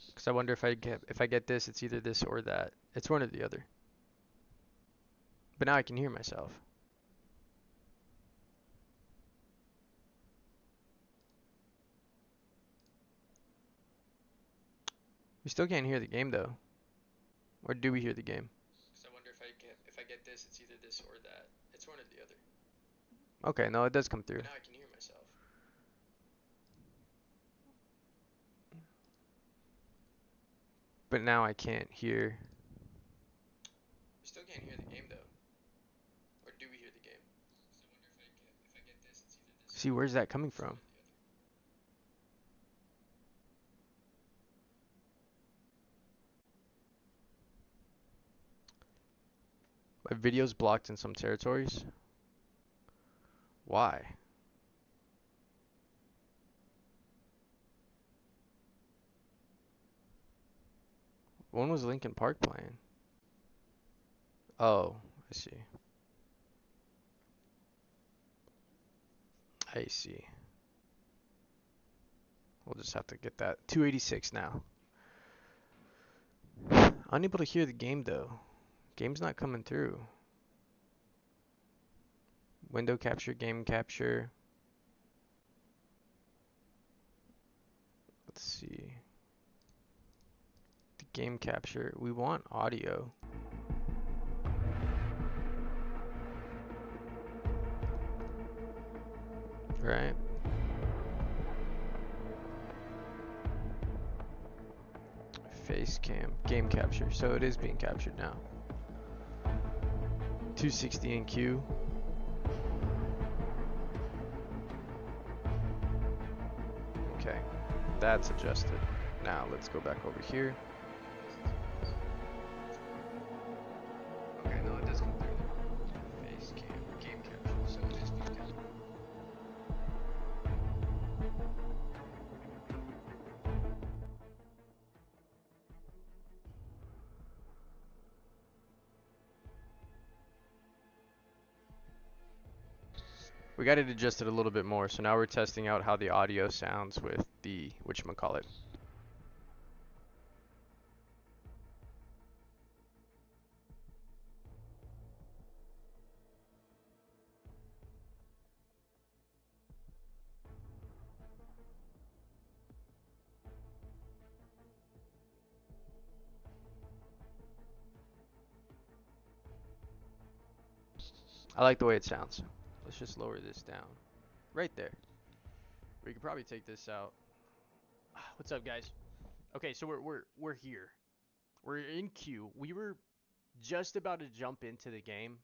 Because I wonder if I get this, it's either this or that. It's one or the other. But now I can hear myself. We still can't hear the game though. Or do we hear the game? Because I wonder if I get this, it's either this or that. It's one or the other. Okay, no, it does come through. But now I can hear myself. But now I can't hear. We still can't hear the game though. Or do we hear the game? So I wonder if I get this, it's either this. See, where's that coming from? My video's blocked in some territories. Why? When was Linkin Park playing? Oh, I see. I see. We'll just have to get that. 286 now. Unable to hear the game though. Game's not coming through. Window capture, game capture. Let's see. The game capture. We want audio. Right? Face cam. Game capture. So it is being captured now. 260 in queue. Okay. That's adjusted. Now let's go back over here. Okay, no, it does come through there. Face cam. Game capture. So it is being captured. We got it adjusted a little bit more, so now we're testing out how the audio sounds with the whatchamacallit. I like the way it sounds. Let's just lower this down. Right there. We could probably take this out. What's up, guys? Okay, so we're here. We're in queue. We were just about to jump into the game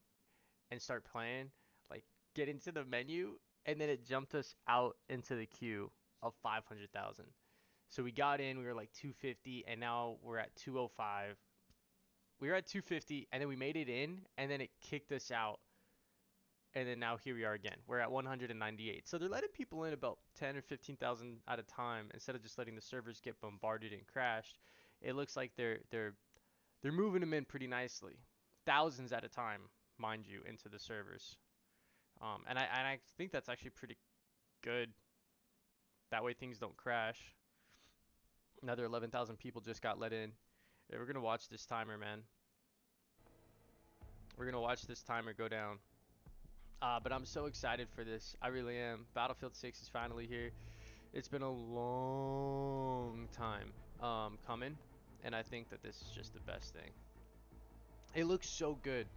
and start playing, like get into the menu, and then it jumped us out into the queue of 500,000. So we got in, we were like 250, and now we're at 205. We were at 250, and then we made it in, and then it kicked us out. And then now here we are again. We're at 198. So they're letting people in about 10 or 15,000 at a time instead of just letting the servers get bombarded and crashed. It looks like they're moving them in pretty nicely, thousands at a time, mind you, into the servers. And I think that's actually pretty good. That way things don't crash. Another 11,000 people just got let in. Yeah, we're gonna watch this timer, man. We're gonna watch this timer go down. But I'm so excited for this. I really am. Battlefield 6 is finally here. It's been a long time coming, and I think that this is just the best thing. It looks so good.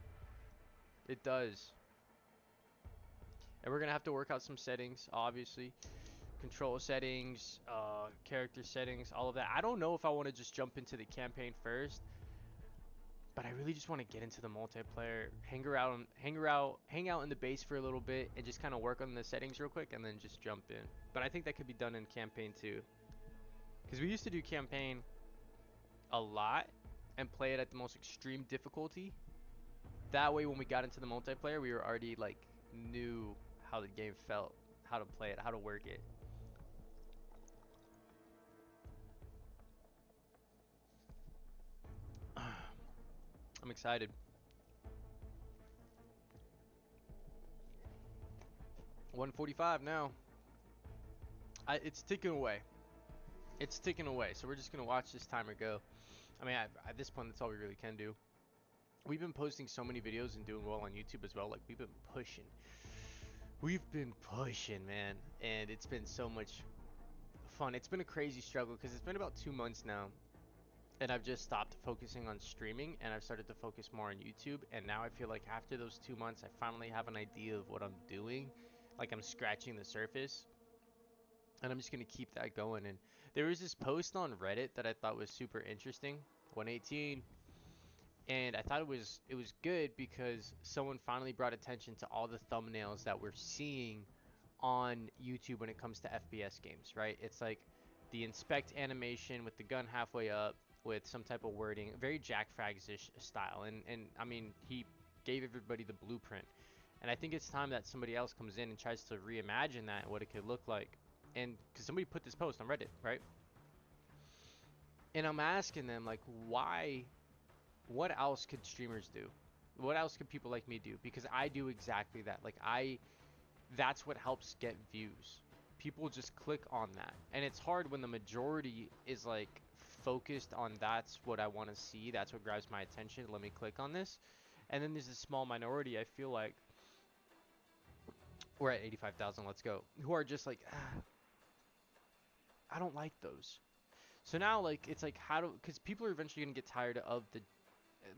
It does. And we're gonna have to work out some settings, obviously. Control settings, character settings, all of that. I don't know if I want to just jump into the campaign first, but I really just want to get into the multiplayer, hang out in the base for a little bit, and just kind of work on the settings real quick, and then just jump in. But I think that could be done in campaign too, because we used to do campaign a lot and play it at the most extreme difficulty. That way, when we got into the multiplayer, we were already like knew how the game felt, how to play it, how to work it. I'm excited. 145 now. It's ticking away. it's ticking away. So we're just gonna watch this timer go. I mean, at this point, that's all we really can do. We've been posting so many videos and doing well on YouTube as well. Like we've been pushing. We've been pushing, man, and it's been so much fun. It's been a crazy struggle because it's been about 2 months now, and I've just stopped focusing on streaming and I've started to focus more on YouTube. And now I feel like after those 2 months, I finally have an idea of what I'm doing. Like I'm scratching the surface, and I'm just gonna keep that going. And there was this post on Reddit that I thought was super interesting. 118. And I thought it was good because someone finally brought attention to all the thumbnails that we're seeing on YouTube when it comes to FPS games, right? It's like the inspect animation with the gun halfway up with some type of wording, very Jack Frags-ish style. And I mean, he gave everybody the blueprint. And I think it's time that somebody else comes in and tries to reimagine that and what it could look like. And because somebody put this post on Reddit, right? And I'm asking them like, why? What else could streamers do? What else could people like me do? Because I do exactly that. Like that's what helps get views. People just click on that. And it's hard when the majority is like focused on that's what I want to see, that's what grabs my attention, let me click on this. And then there's a small minority, I feel like, we're at 85,000, let's go, who are just like, I don't like those. So now like it's like how do, because people are eventually gonna get tired of the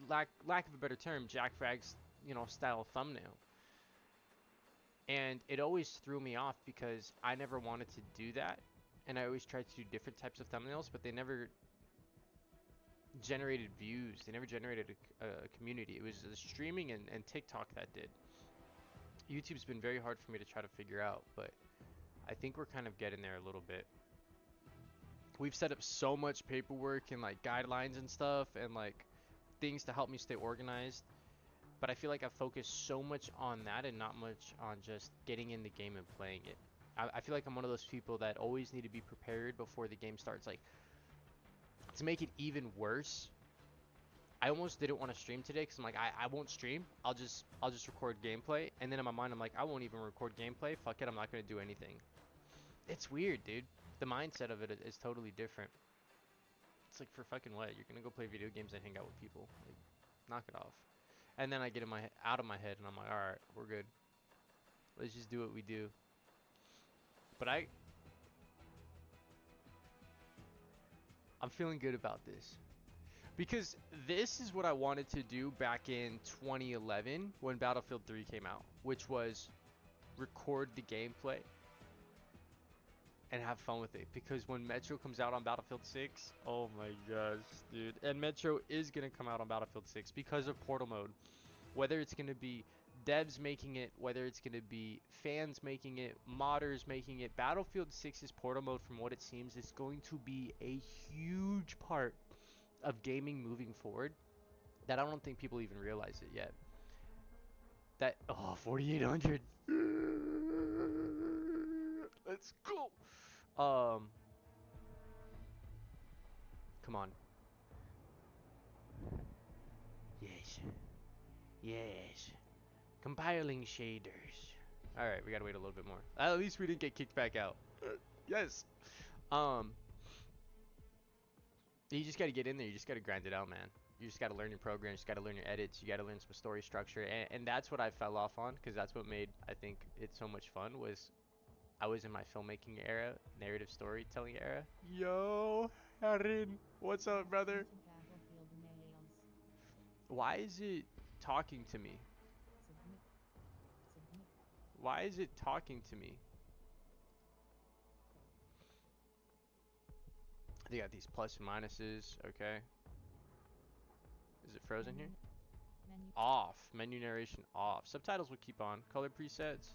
lack of a better term, Jack Frag's, style thumbnail. And it always threw me off because I never wanted to do that. And I always tried to do different types of thumbnails, but they never generated views. They never generated a community. It was the streaming and TikTok that did. YouTube's been very hard for me to try to figure out, but I think we're kind of getting there a little bit. We've set up so much paperwork and like guidelines and stuff and like things to help me stay organized. But I feel like I've focused so much on that and not much on just getting in the game and playing it. I feel like I'm one of those people that always need to be prepared before the game starts. Like, to make it even worse, I almost didn't want to stream today because I'm like, I won't stream. I'll just record gameplay. And then in my mind, I'm like, I won't even record gameplay. Fuck it, I'm not going to do anything. It's weird, dude. The mindset of it is totally different. It's like, for fucking what? You're going to go play video games and hang out with people. Like, knock it off. And then I get out of my head and I'm like, all right, we're good. Let's just do what we do. But I'm feeling good about this. Because this is what I wanted to do back in 2011 when Battlefield 3 came out, which was record the gameplay and have fun with it. Because when Metro comes out on Battlefield 6, oh my gosh, dude. And Metro is going to come out on Battlefield 6 because of Portal Mode. Whether it's going to be devs making it, whether it's going to be fans making it, modders making it, Battlefield 6's Portal Mode, from what it seems, is going to be a huge part of gaming moving forward that I don't think people even realize it yet. That, oh, 4,800. Let's go. Come on. Yes. Yes. Compiling shaders. Alright, we gotta wait a little bit more. At least we didn't get kicked back out. Yes. Um, you just gotta get in there. You just gotta grind it out, man. You just gotta learn your programs. You just gotta learn your edits. You gotta learn some story structure. And that's what I fell off on, because that's what made, I think, it so much fun, was I was in my filmmaking era, narrative storytelling era. Yo, Harin. What's up, brother? Why is it talking to me? Why is it talking to me? They got these plus and minuses. Okay. Is it frozen here? Off. Menu narration off. Subtitles will keep on. Color presets.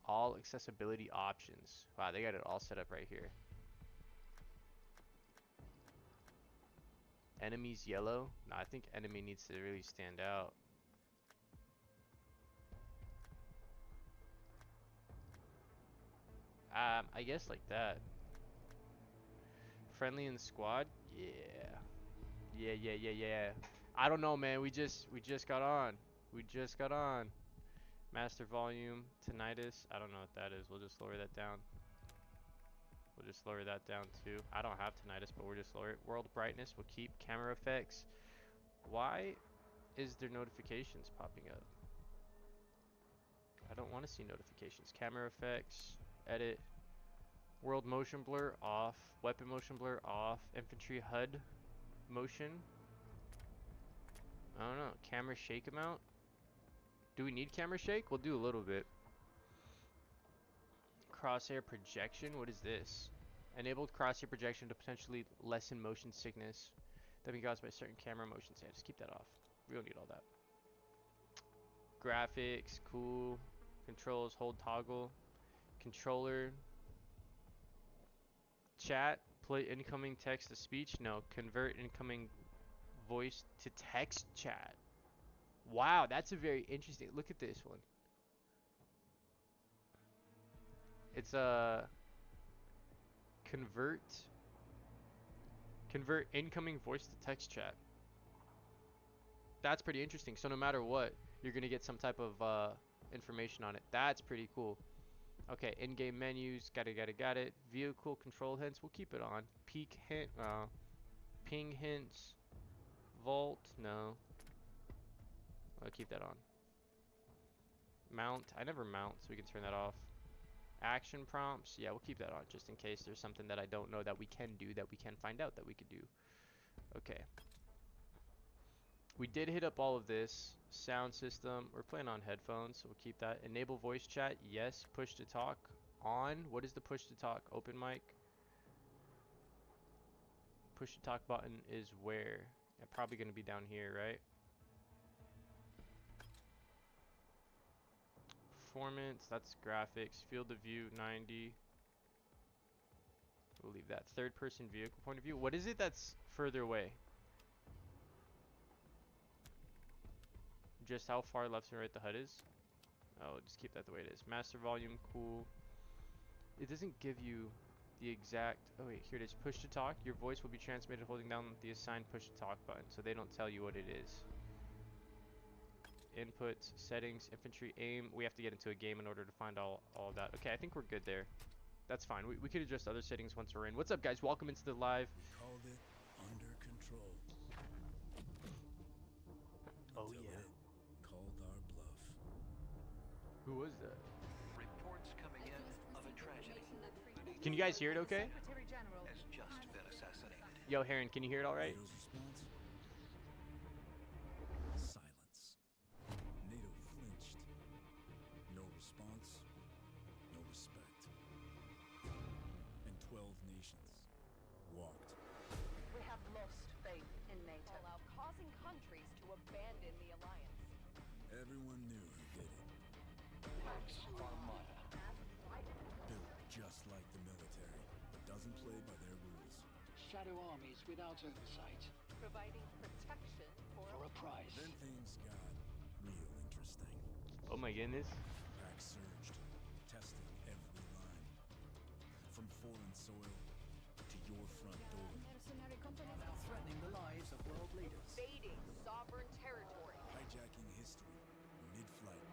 All accessibility options. Wow, they got it all set up right here. Enemies yellow. No, I think enemy needs to really stand out. I guess like that. Friendly in squad? Yeah. Yeah. I don't know, man. We just got on. We just got on. Master volume, tinnitus. I don't know what that is. We'll just lower that down. We'll just lower that down too. I don't have tinnitus, but we'll just lower it. World brightness, we'll keep. Camera effects. Why is there notifications popping up? I don't want to see notifications. Camera effects, edit. World motion blur off. Weapon motion blur off. Infantry HUD motion. I don't know. Camera shake amount. Do we need camera shake? We'll do a little bit. Crosshair projection. What is this? Enabled crosshair projection to potentially lessen motion sickness that can be caused by certain camera motions. Yeah, just keep that off. We don't need all that. Graphics, cool. Controls, hold toggle. Controller. Chat, play incoming text to speech. No, convert incoming voice to text chat. Wow, that's a very interesting. Look at this one. It's a convert incoming voice to text chat. That's pretty interesting. So no matter what, you're gonna get some type of information on it. That's pretty cool. Okay, in-game menus, got it. Vehicle control hints, we'll keep it on. Peak hint, ping hints, vault, no. I'll keep that on. Mount, I never mount, so we can turn that off. Action prompts, yeah, we'll keep that on just in case there's something that I don't know that we can do that we can find out that we could do. Okay. We did hit up all of this. Sound system, we're playing on headphones, so we'll keep that. Enable voice chat, yes. Push to talk, on. What is the push to talk? Open mic. Push to talk button is where? Yeah, probably going to be down here, right? Performance, that's graphics. Field of view, 90. We'll leave that. Third person vehicle point of view. What is it that's further away? Just how far left and right the HUD is? Oh, just keep that the way it is. Master volume, cool. It doesn't give you the exact... Oh wait, here it is. Push to talk. Your voice will be transmitted holding down the assigned push to talk button, so they don't tell you what it is. Inputs, settings, infantry, aim. We have to get into a game in order to find all of that. Okay, I think we're good there. That's fine. We could adjust other settings once we're in. What's up, guys? Welcome into the live. We called it under control. Oh, Until yeah. it called our bluff. Who was that? Reports coming in of a tragedy. Can you guys hear it okay? Has just been assassinated. Yo, Heron, can you hear it all right? NATO's response? Silence. NATO flinched. No response, no respect. And 12 nations walked. We have lost faith in NATO. Allow causing countries to abandon the alliance. Everyone knew who did it. Pax Armada. Built just like the military, but doesn't play by their rules. Shadow armies without oversight. Providing protection For a price. Then things got real interesting. Oh my goodness. Packs surged, testing every line. From foreign soil to your front door. Mercenary companies are threatening the lives of world leaders. invading sovereign territory. Hijacking history mid-flight.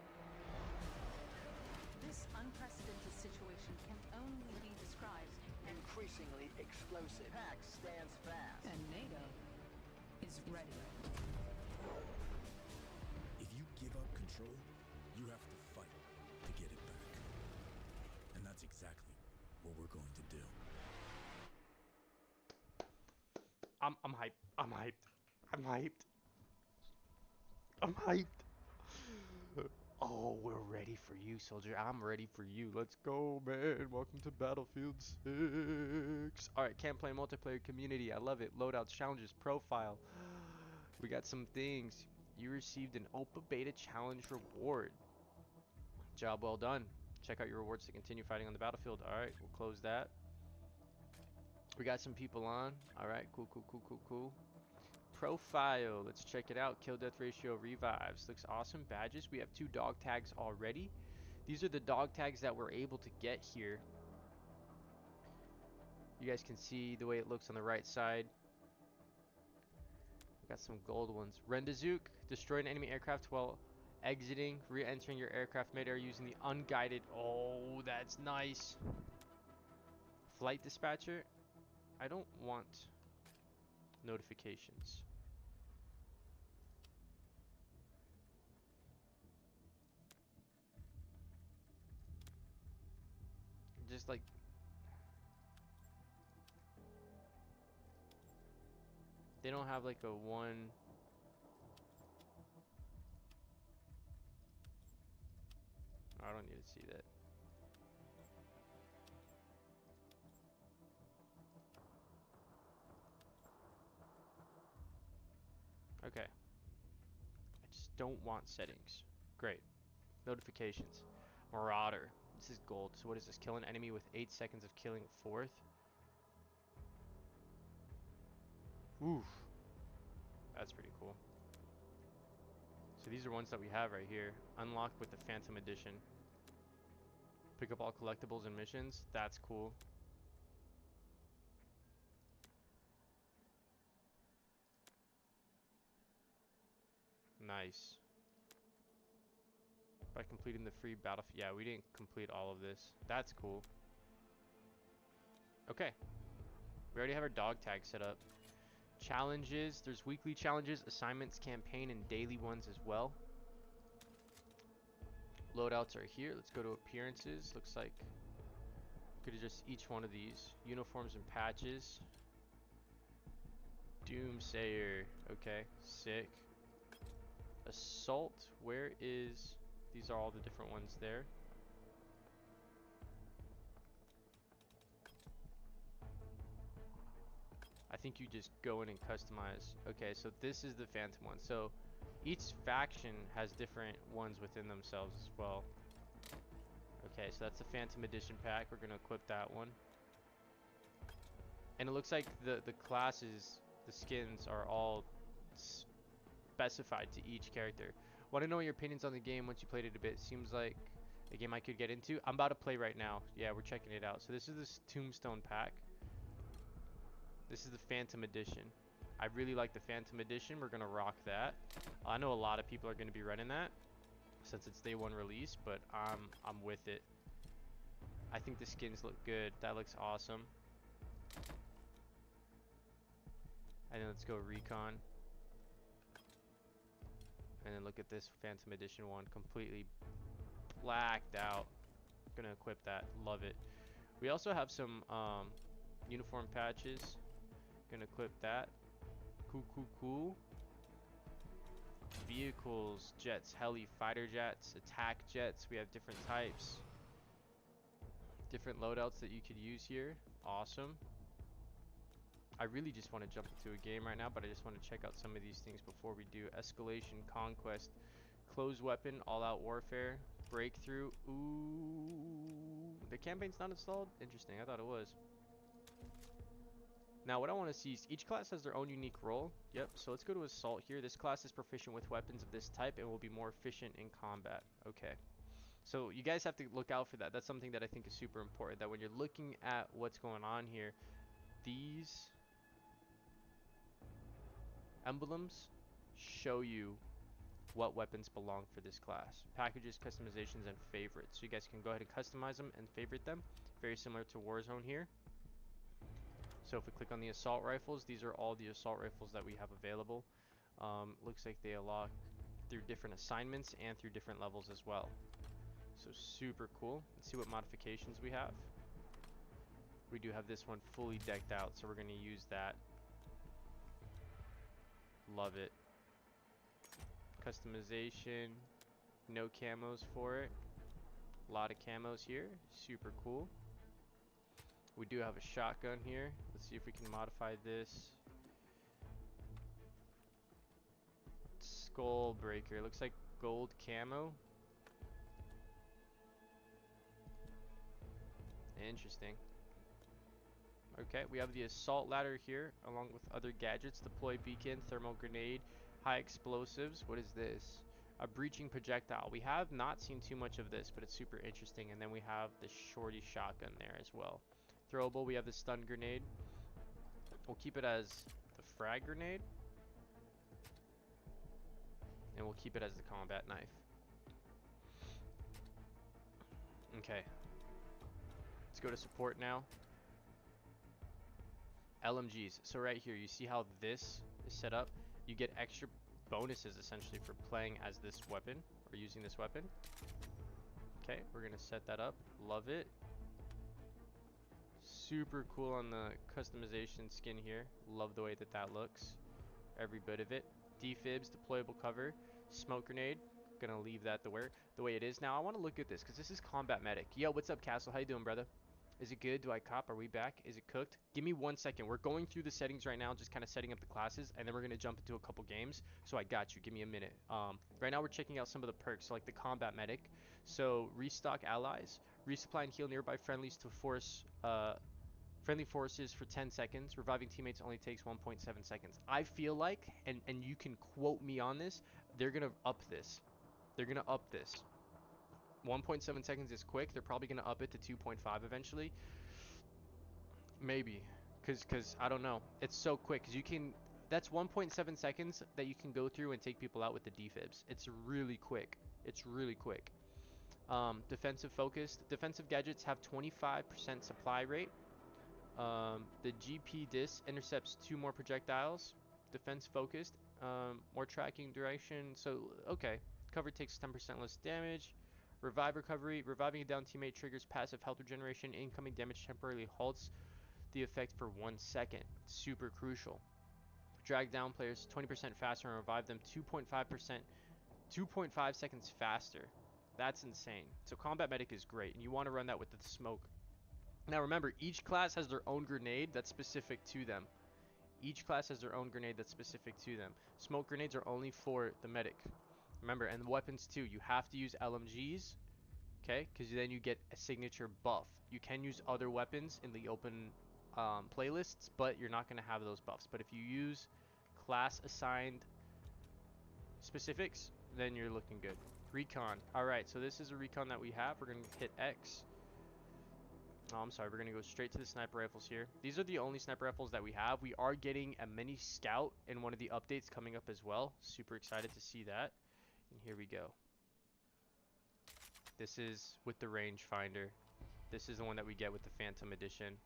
This unprecedented situation can only be described, Increasingly explosive. Pax stands fast. and NATO is ready. If you give up control, you have to fight to get it back. And that's exactly what we're going to do. I'm hyped. I'm hyped. I'm hyped. I'm hyped. Oh, we're ready for you, soldier. I'm ready for you. Let's go, man. Welcome to Battlefield 6. Alright, can't play multiplayer community. I love it. Loadouts, challenges, profile. We got some things. You received an Opa Beta Challenge reward. Job well done. Check out your rewards to continue fighting on the battlefield. Alright, we'll close that. We got some people on. Alright, cool. Profile, let's check it out. Kill death ratio, revives, looks awesome. Badges, we have 2 dog tags already. These are the dog tags that we're able to get here. You guys can see the way it looks on the right side. We got some gold ones. Rendazook, destroy an enemy aircraft while Exiting, re-entering your aircraft mid-air using the unguided. Oh, that's nice. Flight dispatcher. I don't want notifications. Just like they don't have like a one. I don't need to see that. Okay. I just don't want settings. Great. Notifications. Marauder. This is gold. So what is this? Kill an enemy with 8 seconds of killing fourth. Oof. That's pretty cool. So these are ones that we have right here. Unlocked with the Phantom Edition. Pick up all collectibles and missions. That's cool. Nice. By completing the free battlefield. Yeah, we didn't complete all of this. That's cool. Okay. We already have our dog tag set up. Challenges. There's weekly challenges, assignments, campaign, and daily ones as well. Loadouts are here. Let's go to appearances. Looks like could adjust each one of these. Uniforms and patches. Doomsayer. Okay, sick. Assault. Where is... These are all the different ones there. I think you just go in and customize. Okay, so this is the Phantom one. So each faction has different ones within themselves as well. Okay, so that's the Phantom Edition pack. We're going to equip that one. And it looks like the classes, the skins are all specified to each character. Want to know your opinions on the game once you played it a bit? Seems like a game I could get into. I'm about to play right now. Yeah, we're checking it out. So this is this Tombstone pack. This is the Phantom Edition. I really like the Phantom Edition. We're going to rock that. I know a lot of people are going to be running that since it's day one release, but I'm with it. I think the skins look good. That looks awesome. And then let's go Recon. And then look at this Phantom Edition one. Completely blacked out. Gonna equip that. Love it. We also have some uniform patches. Gonna equip that. Cool. Vehicles, jets, heli, fighter jets, attack jets. We have different types. Different loadouts that you could use here. Awesome. I really just want to jump into a game right now, but I just want to check out some of these things before we do. Escalation, Conquest, Closed Weapon, All-Out Warfare, Breakthrough. Ooh, the campaign's not installed? Interesting, I thought it was. Now what I want to see is each class has their own unique role. Yep, so let's go to Assault here. This class is proficient with weapons of this type and will be more efficient in combat. Okay. So you guys have to look out for that. That's something that I think is super important, that when you're looking at what's going on here, these emblems show you what weapons belong for this class. Packages, customizations, and favorites. So you guys can go ahead and customize them and favorite them. Very similar to Warzone here. So if we click on the assault rifles, these are all the assault rifles that we have available. Looks like they unlock through different assignments and through different levels as well. So super cool. Let's see what modifications we have. We do have this one fully decked out, so we're going to use that. Love it. Customization. No camos for it. A lot of camos here. Super cool. We do have a shotgun here. Let's see if we can modify this. Skull breaker. Looks like gold camo. Interesting. Okay, we have the assault ladder here, along with other gadgets. Deploy beacon, thermal grenade, high explosives. What is this? A breaching projectile. We have not seen too much of this, but it's super interesting. And then we have the shorty shotgun there as well. Throwable, we have the stun grenade. We'll keep it as the frag grenade. And we'll keep it as the combat knife. Okay. Let's go to support now. LMGs. So right here, you see how this is set up? You get extra bonuses essentially for playing as this weapon or using this weapon. Okay, we're gonna set that up. Love it. Super cool on the customization skin here. Love the way that that looks. Every bit of it. Defibs, deployable cover, smoke grenade. Gonna leave that the way it is. Now I want to look at this because this is combat medic. Yo, what's up, Castle? How you doing, brother? Is it good? Do I cop? Are we back? Is it cooked? Give me 1 second. We're going through the settings right now, just kind of setting up the classes, and then we're gonna jump into a couple games. So I got you. Give me a minute. Right now we're checking out some of the perks, so like the combat medic. So restock allies, resupply and heal nearby friendlies to force friendly forces for 10 seconds. Reviving teammates only takes 1.7 seconds. I feel like, and you can quote me on this, they're gonna up this. They're gonna up this. 1.7 seconds is quick. They're probably gonna up it to 2.5 eventually. Maybe, cause I don't know. It's so quick. Cause you can. That's 1.7 seconds that you can go through and take people out with the defibs. It's really quick. It's really quick. Defensive focused. Defensive gadgets have 25% supply rate. The GP disc intercepts 2 more projectiles. Defense focused. More tracking duration. So, okay. Cover takes 10% less damage. Revive recovery. Reviving a down teammate triggers passive health regeneration. Incoming damage temporarily halts the effect for 1 second. Super crucial. Drag down players 20% faster and revive them 2.5 seconds faster. That's insane. So combat medic is great, and you want to run that with the smoke. Now remember, each class has their own grenade that's specific to them. Each class has their own grenade that's specific to them. Smoke grenades are only for the medic. Remember, and the weapons too. You have to use LMGs, okay? Because then you get a signature buff. You can use other weapons in the open playlists, but you're not going to have those buffs. But if you use class assigned specifics, then you're looking good. Recon. All right, so this is a recon that we have. We're going to hit X. Oh, I'm sorry. We're going to go straight to the sniper rifles here. These are the only sniper rifles that we have. We are getting a mini scout in one of the updates coming up as well. Super excited to see that. And here we go. This is with the rangefinder. This is the one that we get with the Phantom Edition.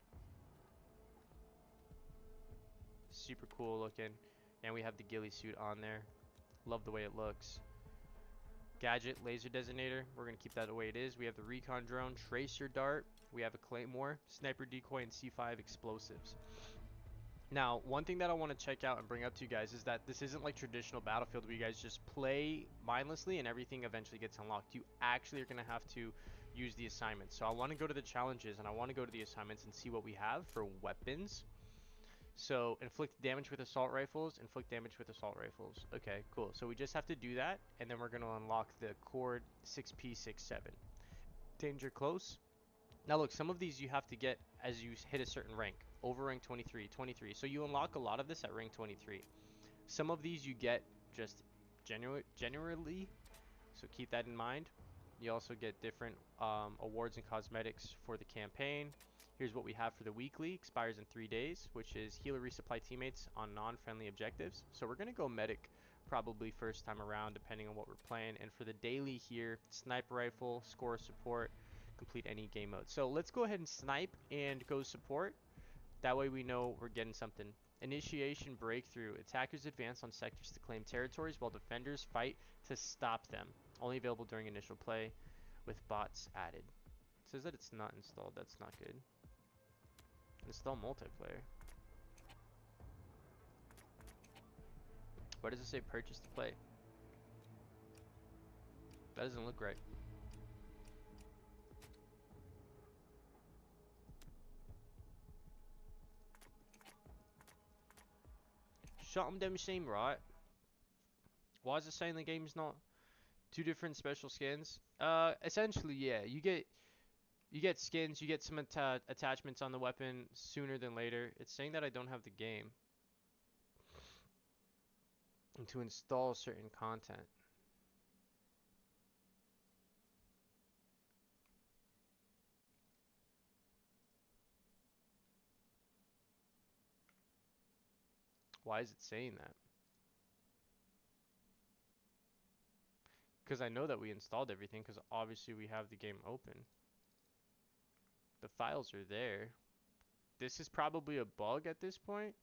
Super cool looking. And we have the ghillie suit on there. Love the way it looks. Gadget, laser designator. We're going to keep that the way it is. We have the recon drone, tracer dart. We have a claymore, sniper decoy, and C5 explosives. Now, one thing that I want to check out and bring up to you guys is that this isn't like traditional Battlefield where you guys just play mindlessly and everything eventually gets unlocked. You actually are going to have to use the assignments. So I want to go to the challenges and I want to go to the assignments and see what we have for weapons. So inflict damage with assault rifles, inflict damage with assault rifles. Okay, cool. So we just have to do that and then we're going to unlock the Cord 6P67. Danger close. Now look, some of these you have to get as you hit a certain rank. Over rank 23, 23. So you unlock a lot of this at rank 23. Some of these you get just generally, so keep that in mind. You also get different awards and cosmetics for the campaign. Here's what we have for the weekly. Expires in 3 days, which is heal or resupply teammates on non-friendly objectives. So we're going to go medic probably first time around depending on what we're playing. And for the daily here, sniper rifle, score support, complete any game mode. So let's go ahead and snipe and go support. That way we know we're getting something. Initiation breakthrough. Attackers advance on sectors to claim territories while defenders fight to stop them. Only available during initial play with bots added. It says that it's not installed. That's not good. Install multiplayer. Why does it say purchase to play? That doesn't look right. Something don't seem right. Why is it saying the game's not 2 different special skins? Essentially, yeah. You get skins, you get some attachments on the weapon sooner than later. It's saying that I don't have the game. And to install certain content. Why is it saying that? Because I know that we installed everything because obviously we have the game open. The files are there. This is probably a bug at this point.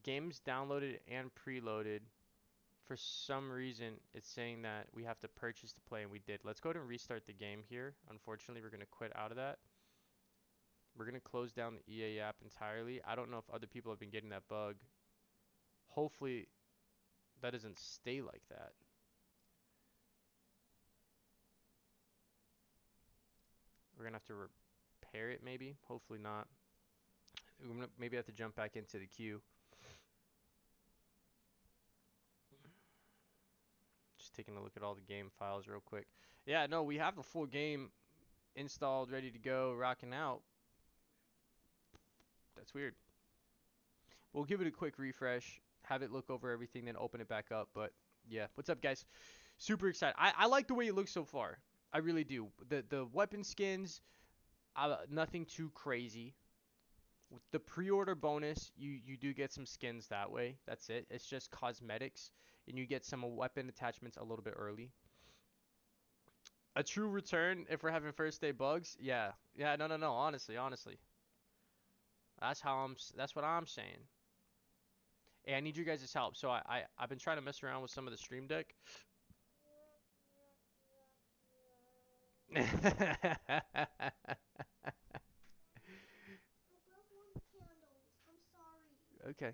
Games downloaded and preloaded. For some reason, it's saying that we have to purchase to play, and we did. Let's go ahead and restart the game here. Unfortunately, we're going to quit out of that. We're going to close down the EA app entirely. I don't know if other people have been getting that bug. Hopefully, that doesn't stay like that. We're going to have to repair it maybe. Hopefully not. We're gonna maybe have to jump back into the queue. Just taking a look at all the game files real quick. Yeah, no, we have the full game installed, ready to go, rocking out. That's weird. We'll give it a quick refresh, have it look over everything, then open it back up. But yeah, what's up, guys? Super excited. I like the way it looks so far. I really do. The weapon skins, nothing too crazy. With the pre-order bonus, you do get some skins that way. That's it. It's just cosmetics, and you get some weapon attachments a little bit early. A true return if we're having first day bugs. Yeah. Yeah, no. Honestly. That's what I'm saying. Hey, I need you guys' help. So I've been trying to mess around with some of the Stream Deck. Okay.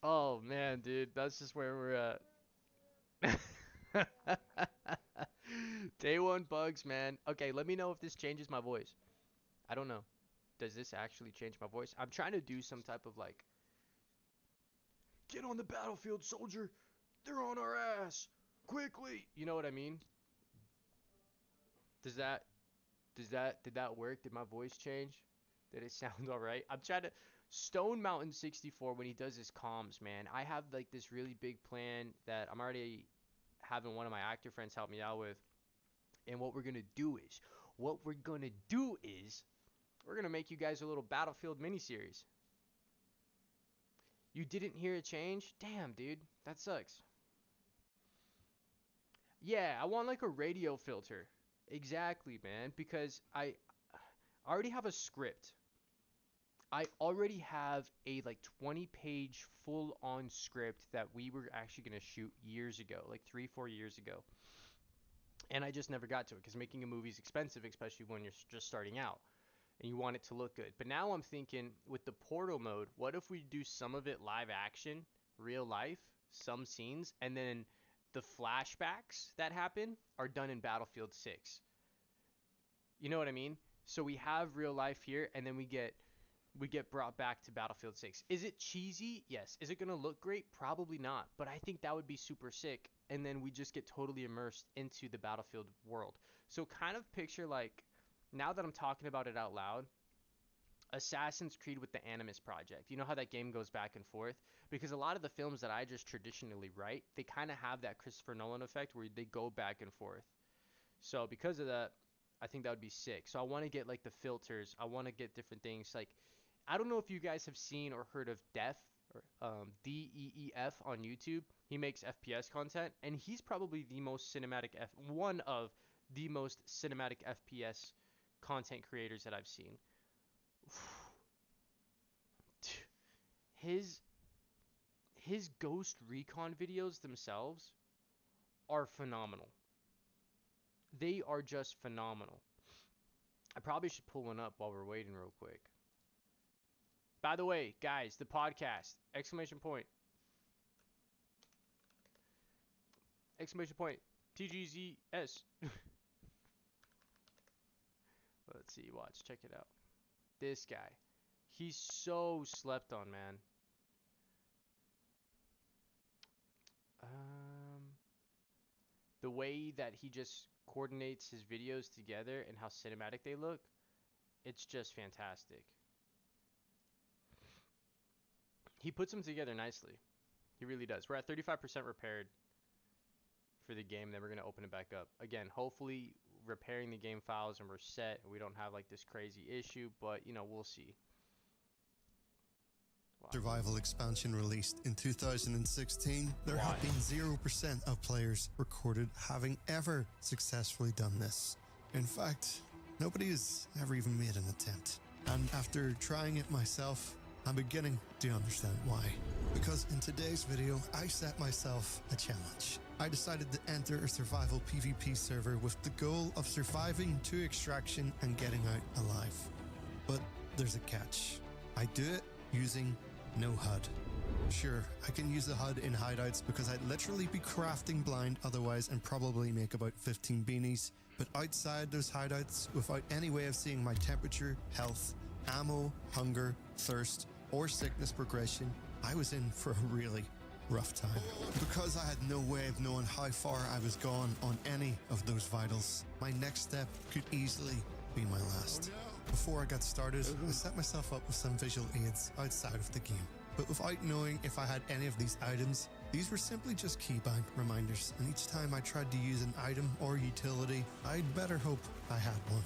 Oh man, dude, that's just where we're at. Day one bugs, man. Okay, let me know if this changes my voice. I don't know. Does this actually change my voice? I'm trying to do some type of like, get on the battlefield, soldier. They're on our ass. Quickly. You know what I mean? Does that did that work? Did my voice change? Did it sound all right? I'm trying to Stone Mountain 64 when he does his comms, man. I have like this really big plan that I'm already having one of my actor friends help me out with. And what we're gonna do is we're gonna make you guys a little Battlefield miniseries. You didn't hear a change? Damn, dude, that sucks. Yeah, I want like a radio filter. Exactly, man, because I already have a script. I already have a like 20-page full-on script that we were actually going to shoot years ago, like 3, 4 years ago. And I just never got to it because making a movie is expensive, especially when you're just starting out and you want it to look good. But now I'm thinking with the Portal mode, what if we do some of it live action, real life, some scenes, and then the flashbacks that happen are done in Battlefield 6. You know what I mean? So we have real life here, and then we get brought back to Battlefield 6. Is it cheesy? Yes. Is it going to look great? Probably not. But I think that would be super sick. And then we just get totally immersed into the Battlefield world. So kind of picture like, now that I'm talking about it out loud, Assassin's Creed with the Animus Project. You know how that game goes back and forth? Because a lot of the films that I just traditionally write, they kind of have that Christopher Nolan effect where they go back and forth. So because of that, I think that would be sick. So I want to get like the filters. I want to get different things. Like, I don't know if you guys have seen or heard of Def or DEEF on YouTube. He makes FPS content, and he's probably one of the most cinematic FPS content creators that I've seen. His his Ghost Recon videos themselves are phenomenal. They are just phenomenal. I probably should pull one up while we're waiting real quick. By the way, guys, the podcast, exclamation point, exclamation point, TGZS. Let's see, watch, check it out. This guy, he's so slept on, man. Um, the way that he just coordinates his videos together and how cinematic they look, it's just fantastic. He puts them together nicely. He really does. We're at 35% repaired for the game, then we're going to open it back up. Again, hopefully repairing the game files and we're set. We don't have like this crazy issue, but you know, we'll see. Survival expansion released in 2016, there have been 0% of players recorded having ever successfully done this. In fact, nobody has ever even made an attempt. And after trying it myself, I'm beginning to understand why. Because in today's video, I set myself a challenge. I decided to enter a survival PvP server with the goal of surviving to extraction and getting out alive. But there's a catch. I do it using no HUD. Sure, I can use the HUD in hideouts because I'd literally be crafting blind otherwise and probably make about 15 beanies. But outside those hideouts, without any way of seeing my temperature, health, ammo, hunger, thirst, or sickness progression, I was in for a really rough time. Because I had no way of knowing how far I was gone on any of those vitals, my next step could easily be my last. Before I got started, I set myself up with some visual aids outside of the game. But without knowing if I had any of these items, these were simply just keybank reminders, and each time I tried to use an item or utility, I'd better hope I had one.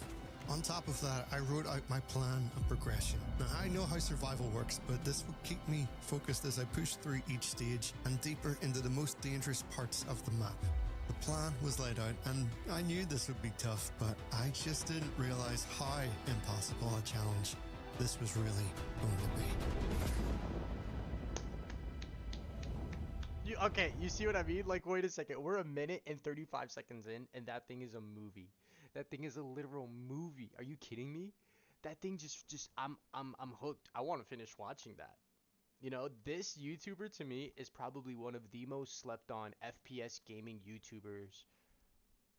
On top of that, I wrote out my plan of progression. Now, I know how survival works, but this would keep me focused as I push through each stage and deeper into the most dangerous parts of the map. The plan was laid out, and I knew this would be tough, but I just didn't realize how impossible a challenge this was really going to be. Okay, you see what I mean? Like, wait a second. We're a minute and 35 seconds in, and that thing is a movie. That thing is a literal movie. Are you kidding me? That thing I'm hooked. I want to finish watching that. You know, this YouTuber to me is probably one of the most slept on FPS gaming YouTubers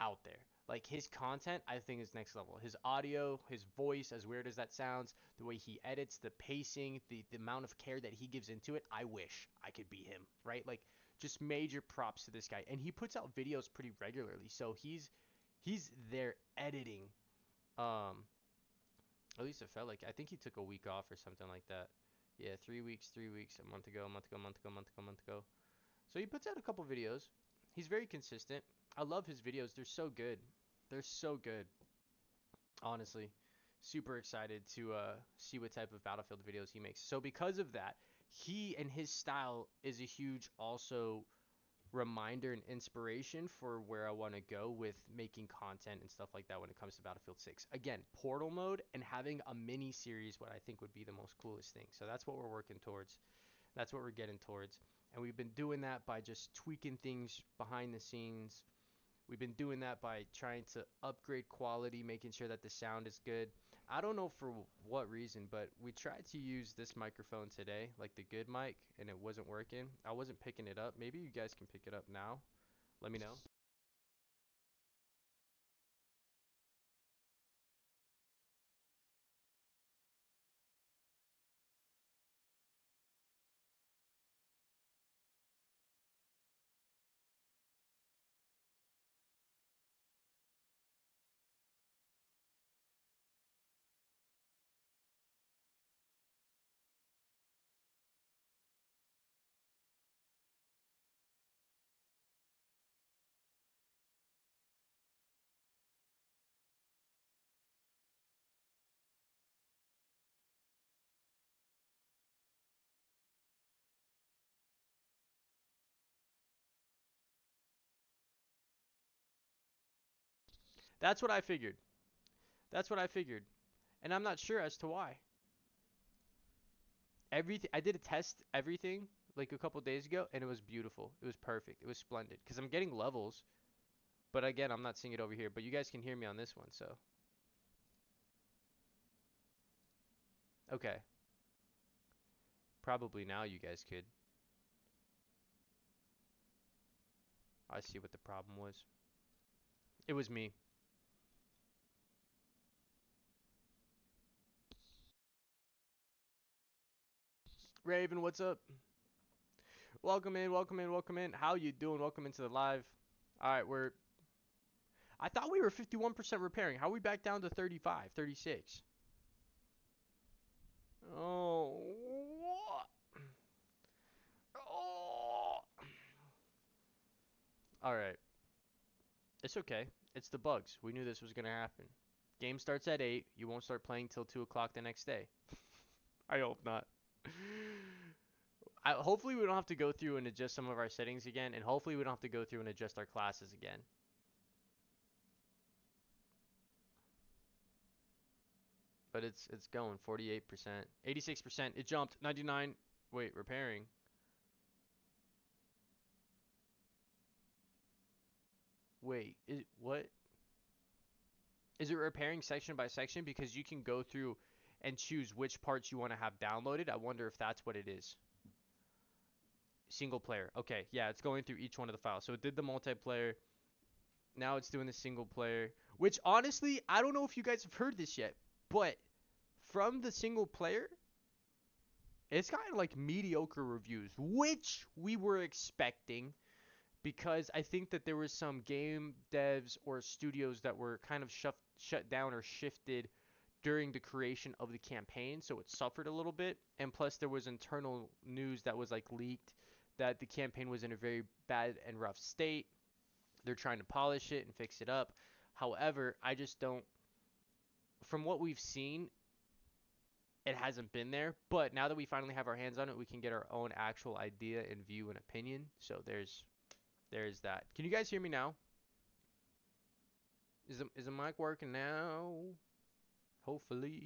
out there. Like, his content, I think, is next level. His audio, his voice, as weird as that sounds, the way he edits, the pacing, the amount of care that he gives into it, I wish I could be him, right? Like, just major props to this guy. And he puts out videos pretty regularly, so he's there editing. At least it felt like, I think he took a week off or something like that. Yeah, 3 weeks, a month ago, a month ago, a month ago, a month ago, a month ago. So he puts out a couple videos. He's very consistent. I love his videos. They're so good. They're so good. Honestly, super excited to see what type of Battlefield videos he makes. So because of that, he and his style is a huge also reminder and inspiration for where I want to go with making content and stuff like that when it comes to Battlefield 6. Again, portal mode and having a mini series, what I think would be the most coolest thing. So that's what we're working towards. That's what we're getting towards. And we've been doing that by just tweaking things behind the scenes. We've been doing that by trying to upgrade quality, making sure that the sound is good. I don't know for what reason, but we tried to use this microphone today, like the good mic, and it wasn't working. I wasn't picking it up. Maybe you guys can pick it up now. Let me know. That's what I figured. That's what I figured. And I'm not sure as to why. Everything I did a test everything like a couple days ago and it was beautiful. It was perfect. It was splendid cuz I'm getting levels, but again, I'm not seeing it over here, but you guys can hear me on this one, so. Okay. Probably now you guys could. I see what the problem was. It was me. Raven, what's up? Welcome in, welcome in, welcome in. How you doing? Welcome into the live. All right, I thought we were 51% repairing. How are we back down to 35, 36? Oh, what? Oh. All right. It's okay. It's the bugs. We knew this was going to happen. Game starts at 8. You won't start playing till 2 o'clock the next day. I hope not. Hopefully we don't have to go through and adjust some of our settings again, and hopefully we don't have to go through and adjust our classes again. But it's going 48%, 86%. It jumped 99. Wait, repairing. Wait, what? Is it repairing section by section? Because you can go through and choose which parts you want to have downloaded. I wonder if that's what it is. Single player. Okay, yeah, it's going through each one of the files. So it did the multiplayer. Now it's doing the single player. Which, honestly, I don't know if you guys have heard this yet. But from the single player, it's gotten like mediocre reviews. Which we were expecting. Because I think that there was some game devs or studios that were kind of shut down or shifted during the creation of the campaign, so it suffered a little bit. And plus there was internal news that was like leaked that the campaign was in a very bad and rough state. They're trying to polish it and fix it up. However, I just don't, from what we've seen, it hasn't been there. But now that we finally have our hands on it, we can get our own actual idea and view and opinion. So there's that. Can you guys hear me now? Is the mic working now? Hopefully.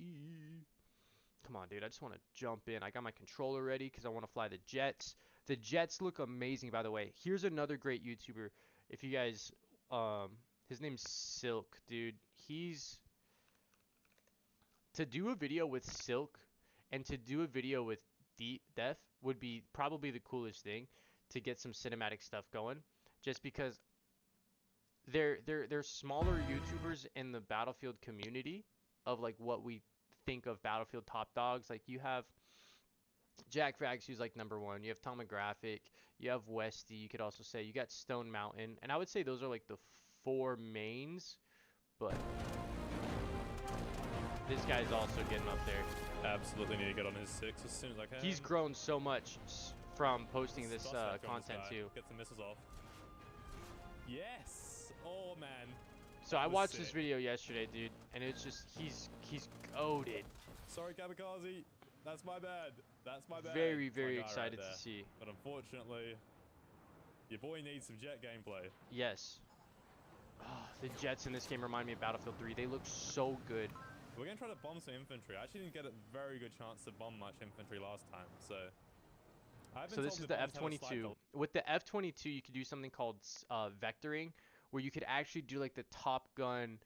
Come on, dude. I just want to jump in. I got my controller ready because I want to fly the jets. The jets look amazing, by the way. Here's another great YouTuber. If you guys, his name's Silk, dude. To do a video with Silk and to do a video with Def would be probably the coolest thing to get some cinematic stuff going. Just because they're smaller YouTubers in the Battlefield community of like what we think of Battlefield top dogs. Like you have Jack Frags, who's like #1. You have Tomographic. You have Westy. You could also say you got Stone Mountain, and I would say those are like the 4 mains. But this guy's also getting up there. Absolutely need to get on his 6 as soon as I can. He's grown so much from posting this content too. Get some missiles off. Yes! Oh man. So I watched this video yesterday, dude, and it's just he's goated. Sorry, Kamikaze. That's my bad. That's my bad. Very, very excited to see. But unfortunately, your boy needs some jet gameplay. Yes. Oh, the jets in this game remind me of Battlefield 3. They look so good. We're going to try to bomb some infantry. I actually didn't get a very good chance to bomb much infantry last time, so... So this is the F-22. With the F-22, you could do something called vectoring, where you could actually do like the Top Gun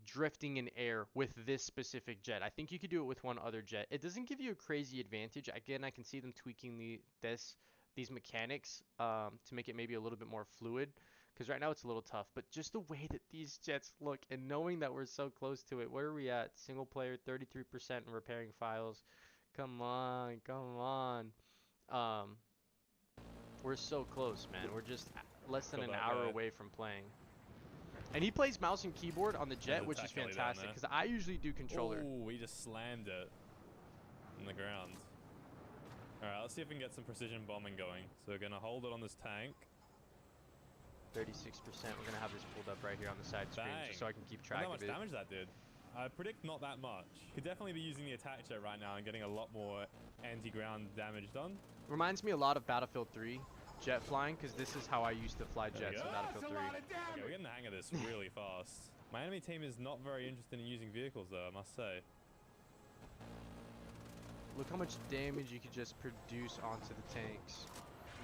drifting in air with this specific jet. I think you could do it with one other jet. It doesn't give you a crazy advantage. Again, I can see them tweaking these mechanics to make it maybe a little bit more fluid, because right now it's a little tough. But just the way that these jets look, and knowing that we're so close to it. Where are we at? Single player, 33% in repairing files. Come on, come on. We're so close, man. We're just less than an hour away from playing. And he plays mouse and keyboard on the jet, which is fantastic, because I usually do controller. Oh, we just slammed it in the ground. Alright, let's see if we can get some precision bombing going. So we're going to hold it on this tank. 36%. We're going to have this pulled up right here on the side screen, just so I can keep track of it. How much damage that did? I predict not that much. Could definitely be using the attack jet right now and getting a lot more anti-ground damage done. Reminds me a lot of Battlefield 3 jet flying, because this is how I used to fly jets in Battlefield 3. Okay, we're getting the hang of this really fast. My enemy team is not very interested in using vehicles though, I must say. Look how much damage you could just produce onto the tanks.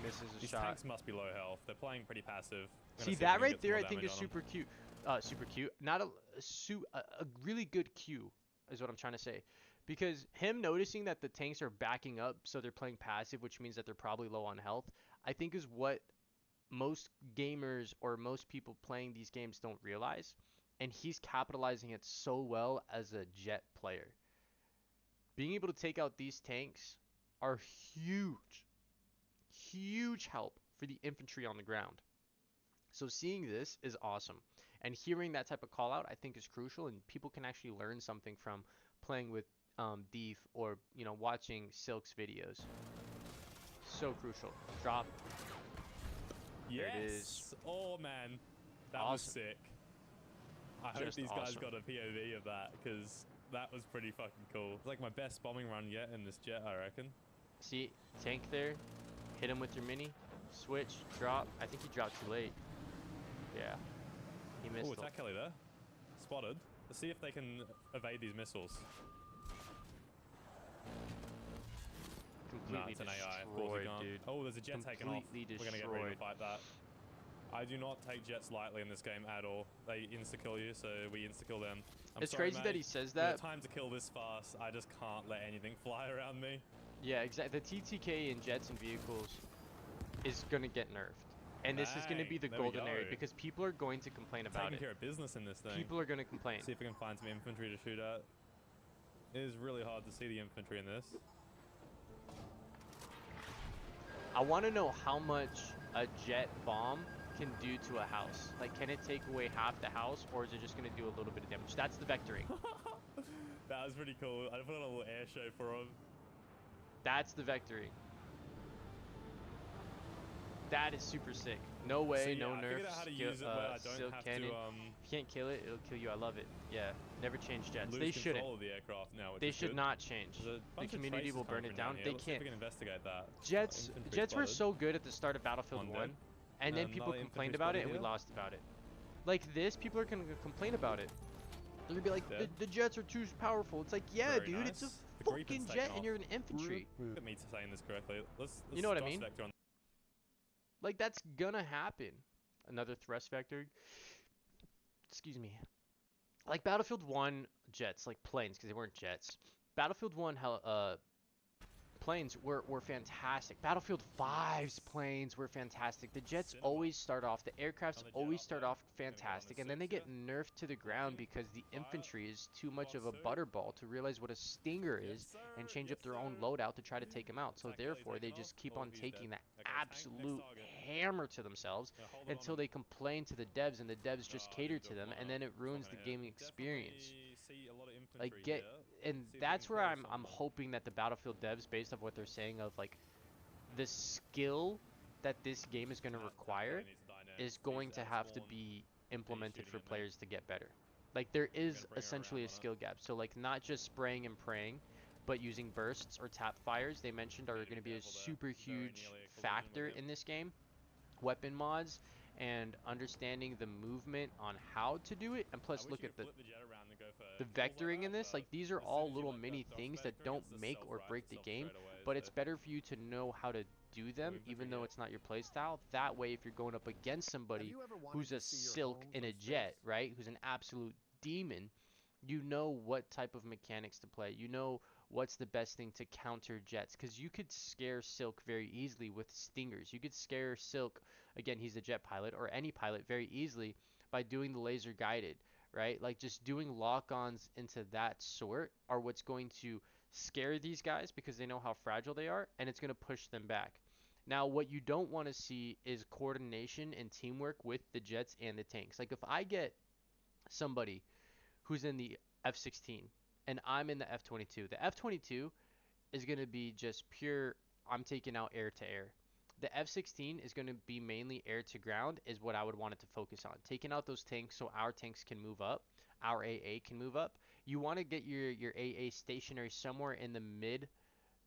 Misses a These shot. tanks must be low health. They're playing pretty passive. See that right there? I think is super cute. Super cute. Not a really good cue is what I'm trying to say, because him noticing that the tanks are backing up, so they're playing passive, which means that they're probably low on health, I think is what most gamers or most people playing these games don't realize, and he's capitalizing it so well as a jet player. Being able to take out these tanks are huge help for the infantry on the ground. So seeing this is awesome, and hearing that type of call out I think is crucial, and people can actually learn something from playing with Deef or watching Silk's videos. So crucial. Drop. Yes. There it is. Oh man, that was sick. I hope these guys got a POV of that, because that was pretty fucking cool. It's like my best bombing run yet in this jet, I reckon. See, tank there. Hit him with your mini. Switch, drop. I think he dropped too late. Yeah. He missed. Oh, attack Kelly there. Spotted. Let's see if they can evade these missiles. Completely it's an AI. Of course destroyed, we can't. dude. Oh, there's a jet taken off. Completely We're gonna get ready to destroyed. fight that. I do not take jets lightly in this game at all. They insta-kill you, so we insta-kill them. It's sorry, crazy mate. that he says For the that. time to kill this fast, I just can't let anything fly around me. Yeah, exactly. The TTK in jets and vehicles is gonna get nerfed, and this is gonna be the Dang, there we golden area go. because people are going to complain about Taking it. care of business in this thing. People are gonna complain. See if we can find some infantry to shoot at. It is really hard to see the infantry in this. I want to know how much a jet bomb can do to a house. Like, can it take away half the house, or is it just gonna do a little bit of damage? That's the vectoring. That was pretty cool. I put on a little air show for him. That's the vectoring. That is super sick. No way, See, no I nerf. figured out how to use it where I don't Silk have cannon. to If you can't kill it, it'll kill you. I love it. Yeah, never change jets. lose They control shouldn't. of the aircraft now. Which They is should good. not change. There's a The bunch of community traces will burn coming it from down. here. They Let's see if can't. we can investigate that. Jets Infantry Jets were spotted. so good at the start of Battlefield One 1, dead. and then people Another complained infantry about it, spotted and we here. lost about it. Like this, people are gonna complain about it. They're gonna be like, Dead. the jets are too powerful. It's like, yeah, Very dude, it's a nice. The Gripen's fucking taken jet, off. and you're an infantry. Look at me saying this correctly. Let's You know what I DOS mean? vector on Like, that's gonna happen. Another thrust vector. Excuse me. Like Battlefield 1 jets, like planes, because they weren't jets. Battlefield 1 planes were fantastic. Battlefield 5's planes were fantastic. The jets Cinema. always start off, the aircrafts On the jet always up start there. off Gonna get on fantastic, the and then they six get here. nerfed to the ground Lucky. because the Fire. infantry is too much of a Boss two. butterball to realize what a stinger Yes, is sir. and change Yes, up their own sir. loadout to try to take them out. So Attack Kelly therefore, they taken just off. keep Oh, on he's taking dead. that Okay, tank, next absolute target. hammer to themselves Yeah, hold it on until him. they complain to the devs, and the devs just Oh, cater didn't do to a them, follow and up. then it ruins the Fucking hell. gaming experience. Definitely see a lot of infantry Like, get here. and See if we that's can where kill I'm someone. hoping that the Battlefield devs, based off what they're saying of like the skill that this game is going to That require, Kelly needs to die next. is going He's to out of have to spawn. be implemented shooting for at me. players to get better. Like, there is bring her essentially a around on it. skill gap. So like, not just spraying and praying, but using bursts or tap fires, they mentioned are Need to going to be be a careful there. super Very huge nearly a collision with factor him. in this game. Weapon mods and understanding the movement on how to do it, and I plus wish look you at could flip the jet around and go for the kills like vectoring in that, this. but Like, these are as soon all as you little let mini that things DOS that vector, don't it's just make or self-right break the itself game, straight away, but so it's better for you to know how to do them, infantry even though here. it's not your playstyle. That way, if you're going up against somebody who's a silk in a jet, right, who's an absolute demon, you know what type of mechanics to play. You know what's the best thing to counter jets, because you could scare Silk very easily with stingers. You could scare Silk, again, he's a jet pilot, or any pilot, very easily by doing the laser guided, right? Like, just doing lock-ons into that sort are what's going to scare these guys because they know how fragile they are, and it's going to push them back. Now, what you don't want to see is coordination and teamwork with the jets and the tanks. Like, if I get somebody who's in the F-16 and I'm in the F-22, the F-22 is going to be just pure, I'm taking out air to air. The F-16 is going to be mainly air to ground, is what I would want it to focus on. Taking out those tanks so our tanks can move up, our AA can move up. You want to get your AA stationary somewhere in the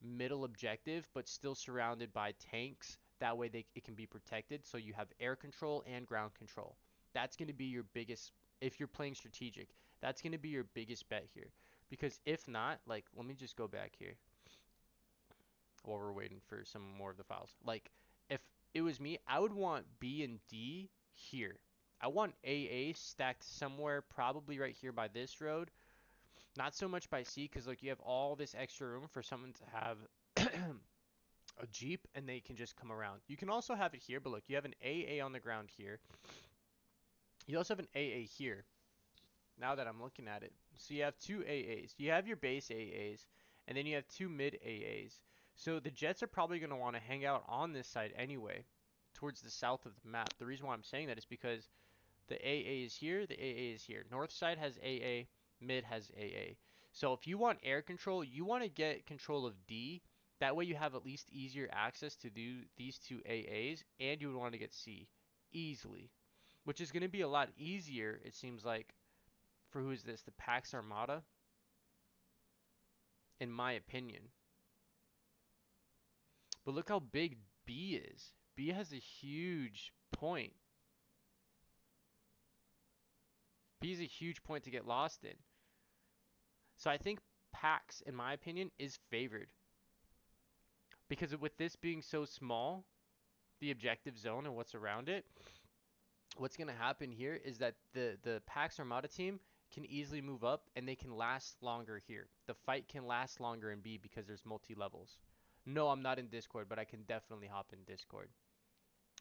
middle objective, but still surrounded by tanks. That way it can be protected, so you have air control and ground control. That's going to be your biggest, if you're playing strategic, that's going to be your biggest bet here. Because if not, like, let me just go back here while we're waiting for some more of the files. Like, if it was me, I would want B and D here. I want AA stacked somewhere, probably right here by this road. Not so much by C, because like, you have all this extra room for someone to have a Jeep, and they can just come around. You can also have it here, but look, you have an AA on the ground here. You also have an AA here, now that I'm looking at it. So you have two AAs. You have your base AAs, and then you have two mid AAs. So the Jets are probably going to want to hang out on this side anyway, towards the south of the map. The reason why I'm saying that is because the AA is here, the AA is here. North side has AA, mid has AA. So if you want air control, you want to get control of D. That way you have at least easier access to do these two AAs, and you would want to get C easily, which is going to be a lot easier, it seems like, for who is this? The Pax Armada, in my opinion. But look how big B is. B has a huge point. B is a huge point to get lost in. So I think PAX, in my opinion, is favored. Because with this being so small, the objective zone and what's around it, what's going to happen here is that the PAX Armada team can easily move up and they can last longer here. The fight can last longer in B because there's multi-levels. No, I'm not in Discord, but I can definitely hop in Discord.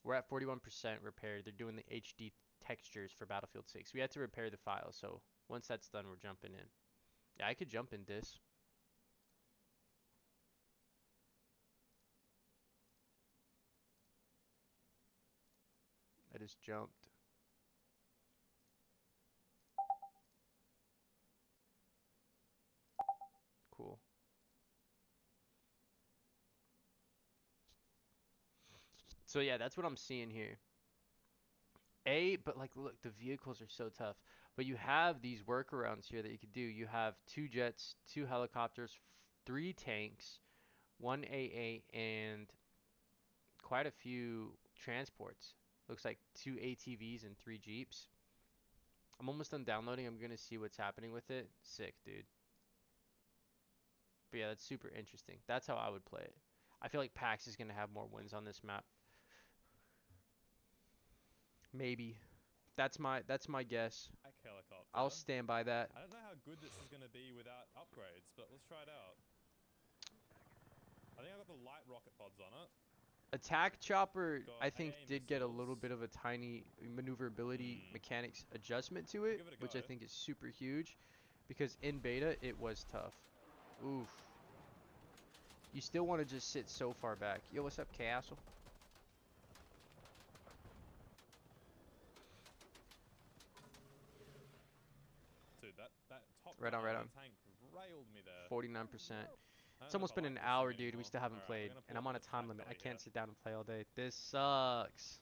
We're at 41% repair. They're doing the HD textures for Battlefield 6. We had to repair the file, so once that's done, we're jumping in. Yeah, I could jump in this. I just jumped. Cool. So yeah, that's what I'm seeing here. But like, look, the vehicles are so tough. But you have these workarounds here that you could do. You have 2 jets, 2 helicopters, 3 tanks, 1 AA, and quite a few transports. Looks like 2 ATVs and 3 jeeps. I'm almost done downloading. I'm gonna see what's happening with it. Sick, dude. But yeah, that's super interesting. That's how I would play it. I feel like PAX is gonna have more wins on this map. Maybe. That's my guess. Helicopter. I'll stand by that. I don't know how good this is going to be without upgrades, but let's try it out. I think I got the light rocket pods on it. Attack chopper, Got I think, AA did get a little missiles. bit of a tiny maneuverability mechanics adjustment to it, Give it a which I go. think is super huge, because in beta it was tough. Oof. You still want to just sit so far back. Yo, what's up, Castle? Dude, that top Right on, gunner right of on. the tank railed me there. 49%. I It's don't know almost if I been like an this hour, thing dude. We anymore. still haven't Alright, we're played, gonna and pull I'm up on a the time flak limit. I belly can't here. sit down and play all day. This sucks.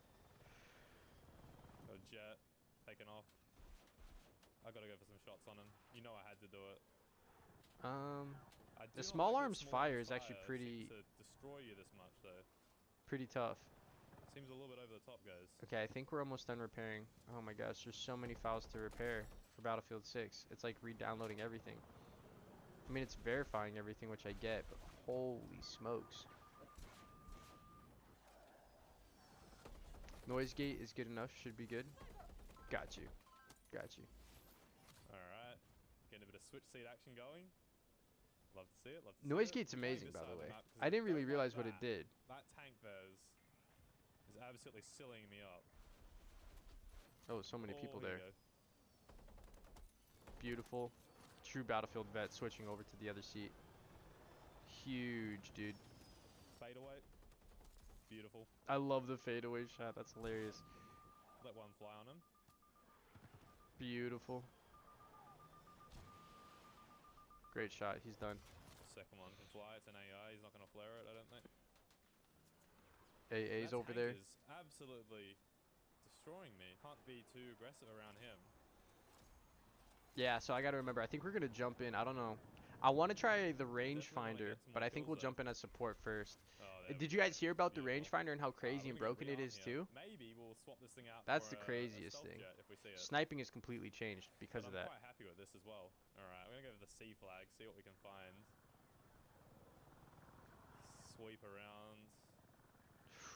Got a jet taken off. I gotta go for some shots on him. You know I had to do it. I do The not small like that arms small fire arms is actually fire pretty seems to destroy you this much though. tough. Seems a little bit over the top, guys. Okay, I think we're almost done repairing. Oh my gosh, there's so many files to repair for Battlefield 6. It's like re-downloading everything. I mean, it's verifying everything, which I get, but holy smokes. Noise gate is good enough, should be good. Got you. Got you. Alright. Getting a bit of switch seat action going. Love to see it, love to see Noise it. gate's I'm playing amazing, this by side the of way. map 'cause I didn't really going realize like what it did. That tank there is absolutely silling me up. Oh, so many people here we there. go. Beautiful. True Battlefield vet switching over to the other seat. Huge, dude. Fade away. Beautiful. I love the fadeaway shot. That's hilarious. Let one fly on him. Beautiful. Great shot. He's done. Second one can fly. It's an AI. He's not going to flare it, I don't think. AA's That over tank there. is absolutely destroying me. Can't be too aggressive around him. Yeah, so I gotta remember. I think we're gonna jump in. I don't know. I want to try the rangefinder, get some but more I think kills we'll though. jump in as support first. Oh, there we Did you go. guys hear about the Beautiful. rangefinder and how crazy We're and gonna get broken it rearmed is here. too? Maybe we'll swap this thing out That's for the a craziest stealth thing. jet if we see it. Sniping is completely changed because But of I'm that. quite happy with this as well. Alright, we're gonna go for the C flag, see what we can find. Sweep around.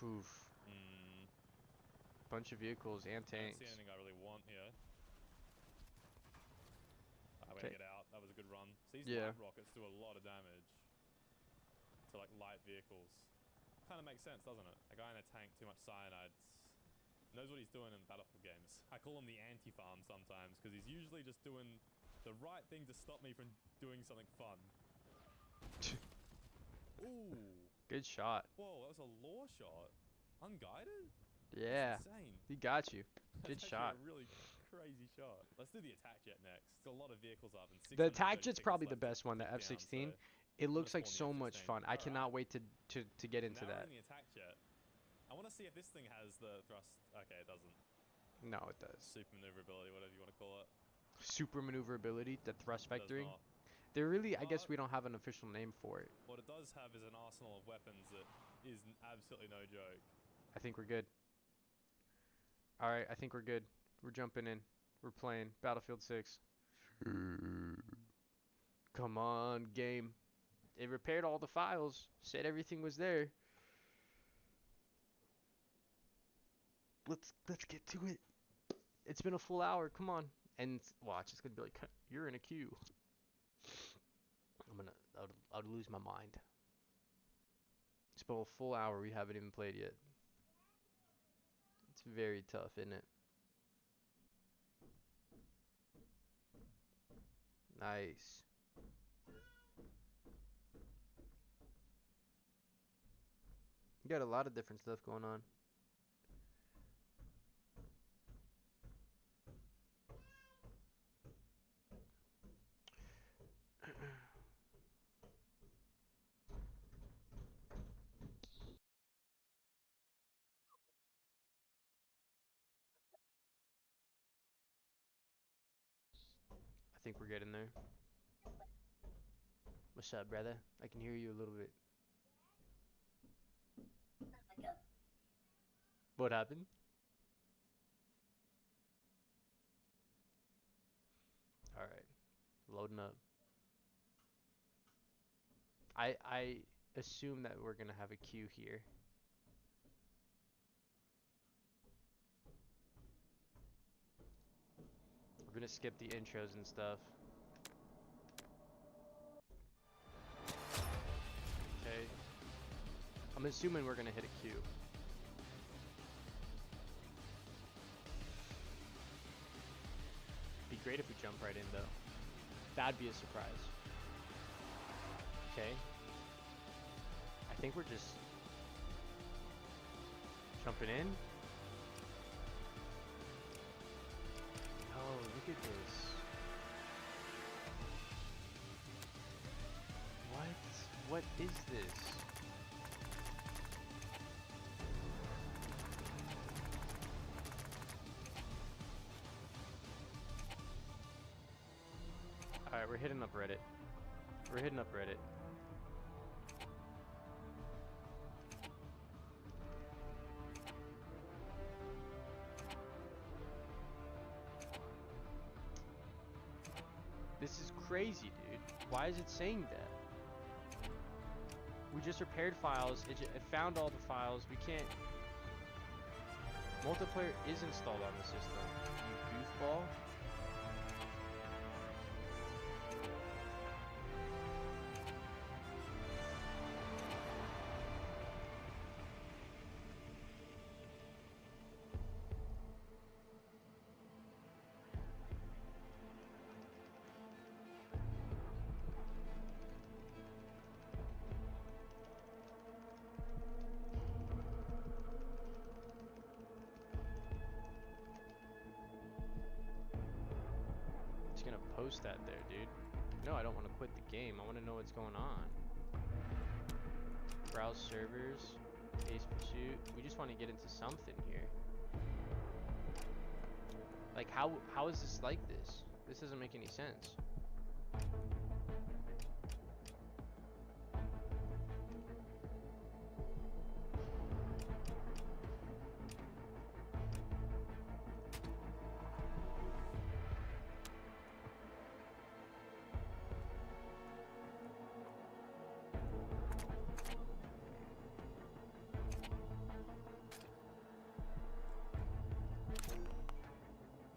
Oof. Hmm. Bunch of vehicles and I don't tanks. see anything I really want here. We're Okay. gonna get out. That was a good run. So these Yeah. light rockets do a lot of damage to like light vehicles. Kind of makes sense, doesn't it? A guy in a tank, too much cyanide, knows what he's doing in Battlefield games. I call him the anti-farm sometimes because he's usually just doing the right thing to stop me from doing something fun. Ooh. Good shot. Whoa, that was a lore shot. Unguided? Yeah. That's insane. He got you. Good That's shot. actually a really crazy shot. Let's do the attack jet next. There's a lot of vehicles up and The attack 630 jet's tickets probably the left to best one, the take down, F-16. so It looks gonna like spawn so the much F-16. fun. I Alright. cannot wait to get into that. Narrowing the attack jet. I want to see if this thing has the thrust. Okay, it doesn't. No, it does. Super maneuverability, whatever you want to call it. Super maneuverability, the thrust It does vectoring. not. They're really, I guess But we don't have an official name for it. what it does have is an arsenal of weapons that is absolutely no joke. I think we're good. All right, I think we're good. We're jumping in. We're playing Battlefield 6. Come on, game. It repaired all the files. Said everything was there. Let's get to it. It's been a full hour. Come on. And watch, it's gonna be like you're in a queue. I'd lose my mind. It's been a full hour. We haven't even played yet. It's very tough, isn't it? Nice. You got a lot of different stuff going on. I think we're getting there. What's up, brother? I can hear you a little bit. What happened? All right, loading up. I assume that we're gonna have a queue here. We're gonna skip the intros and stuff. Okay. I'm assuming we're gonna hit a queue. Be great if we jump right in though. That'd be a surprise. Okay. I think we're just jumping in. Oh, look at this. What is this? Alright, we're hitting up Reddit. We're hitting up Reddit. This is crazy, dude. Why is it saying that? We just repaired files. It found all the files. We can't... Multiplayer is installed on the system. You goofball. Gonna post that there, dude. No, I don't want to quit the game. I want to know what's going on. Browse servers, Ace Pursuit. We just want to get into something here. Like, how is this like this? This doesn't make any sense.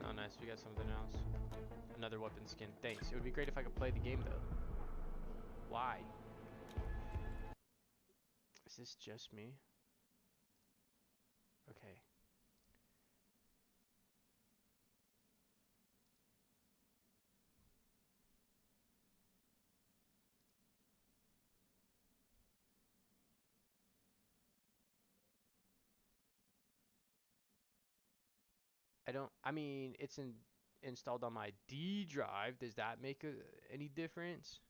Oh, nice. We got something else. Another weapon skin. Thanks. It would be great if I could play the game, though. Why? Is this just me? Okay. I mean, it's installed on my D drive. Does that make any difference?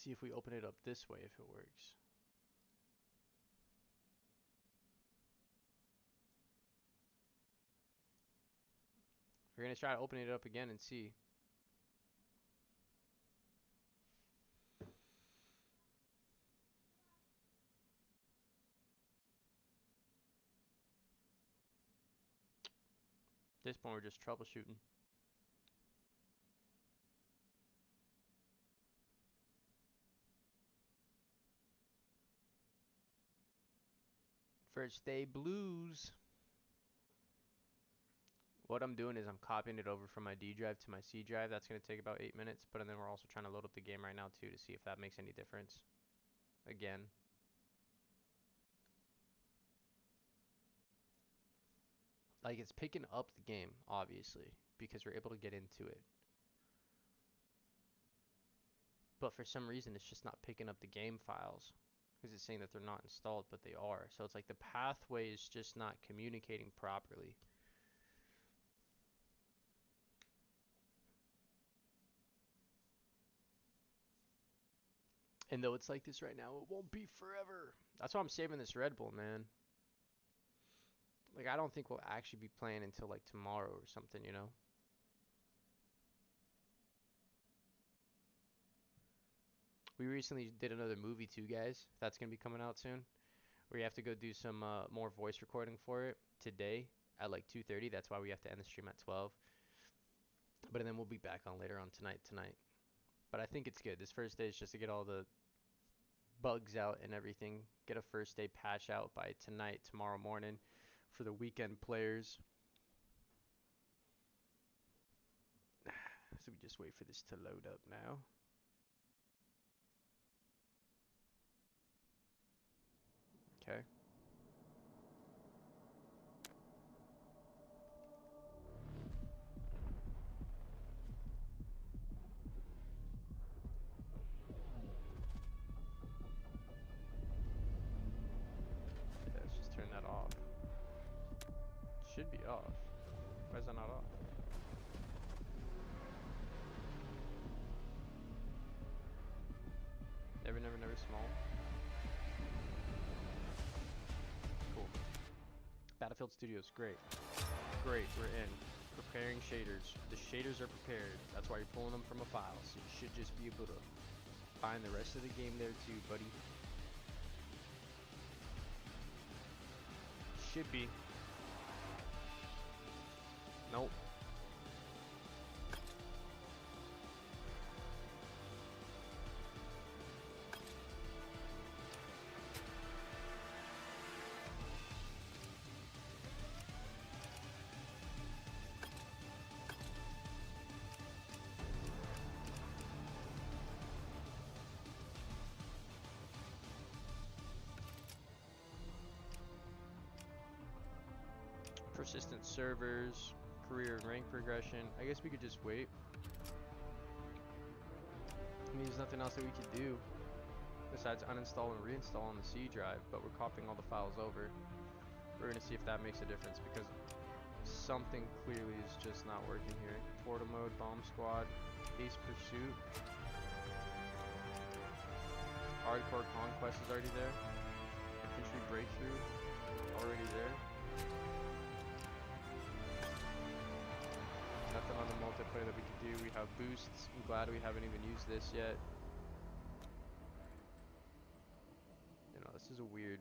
See if we open it up this way if it works. We're gonna try opening it up again and see. At this point, we're just troubleshooting. First day blues. What I'm doing is I'm copying it over from my D drive to my C drive. That's going to take about 8 minutes, but then we're also trying to load up the game right now too to see if that makes any difference. Again. Like, it's picking up the game, obviously, because we're able to get into it. But for some reason, it's just not picking up the game files. Because it's saying that they're not installed, but they are. So it's like the pathway is just not communicating properly. And though it's like this right now, it won't be forever. That's why I'm saving this Red Bull, man. Like, I don't think we'll actually be playing until like tomorrow or something, you know? We recently did another movie too, guys. That's going to be coming out soon. Where you have to go do some more voice recording for it today at like 2:30. That's why we have to end the stream at 12. But then we'll be back on later on tonight. But I think it's good. This first day is just to get all the bugs out and everything. Get a first day patch out by tonight, tomorrow morning for the weekend players. So we just wait for this to load up now. Okay. Yeah, let's just turn that off. Should be off. Why is that not off? Never, never, never small. Cool. Battlefield Studios, great. Great, we're in. Preparing shaders. The shaders are prepared. That's why you're pulling them from a file. So you should just be able to find the rest of the game there too, buddy. Should be. Nope. Persistent servers, career and rank progression. I guess we could just wait. I mean, there's nothing else that we could do besides uninstall and reinstall on the C drive, but we're copying all the files over. We're gonna see if that makes a difference because something clearly is just not working here. Portal mode, bomb squad, ace pursuit. Hardcore conquest is already there. Infantry breakthrough, already there. Nothing on the multiplayer that we can do. We have boosts. I'm glad we haven't even used this yet. You know, this is a weird.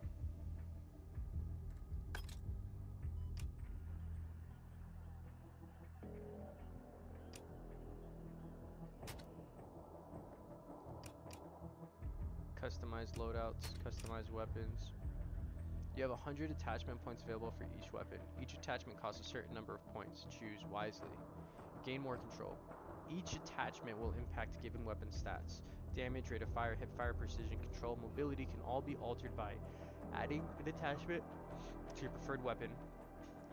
Customized loadouts, customized weapons. You have 100 attachment points available for each weapon. Each attachment costs a certain number of points. Choose wisely. Gain more control. Each attachment will impact given weapon stats. Damage, rate of fire, hip fire, precision, control, mobility can all be altered by adding an attachment to your preferred weapon.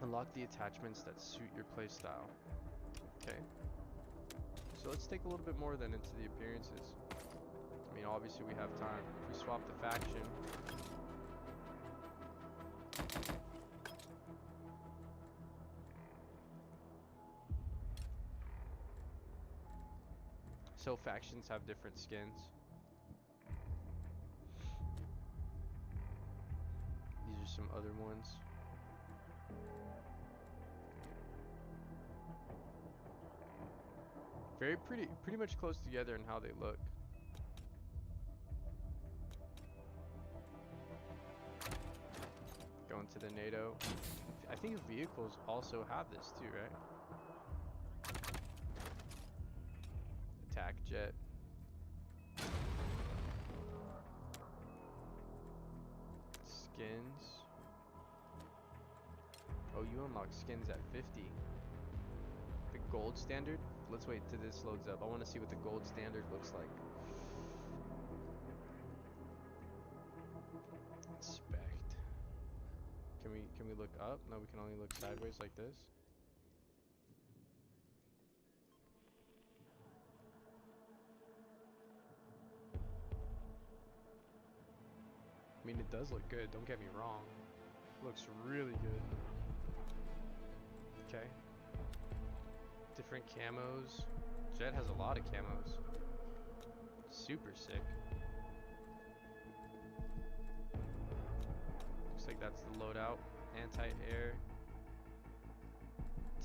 Unlock the attachments that suit your playstyle. Okay. So let's take a little bit more then into the appearances. I mean, obviously we have time. If we swap the faction. So factions have different skins. other ones. Very pretty much close together in how they look. Going to the NATO. I think vehicles also have this too, right? Attack jet. Skins. Oh, you unlock skins at 50. The gold standard? Let's wait till this loads up. I want to see what the gold standard looks like. Inspect. Can we look up? No, we can only look sideways like this. I mean, it does look good, don't get me wrong. Looks really good. Okay. Different camos. Jet has a lot of camos. Super sick. Looks like that's the loadout. Anti-air.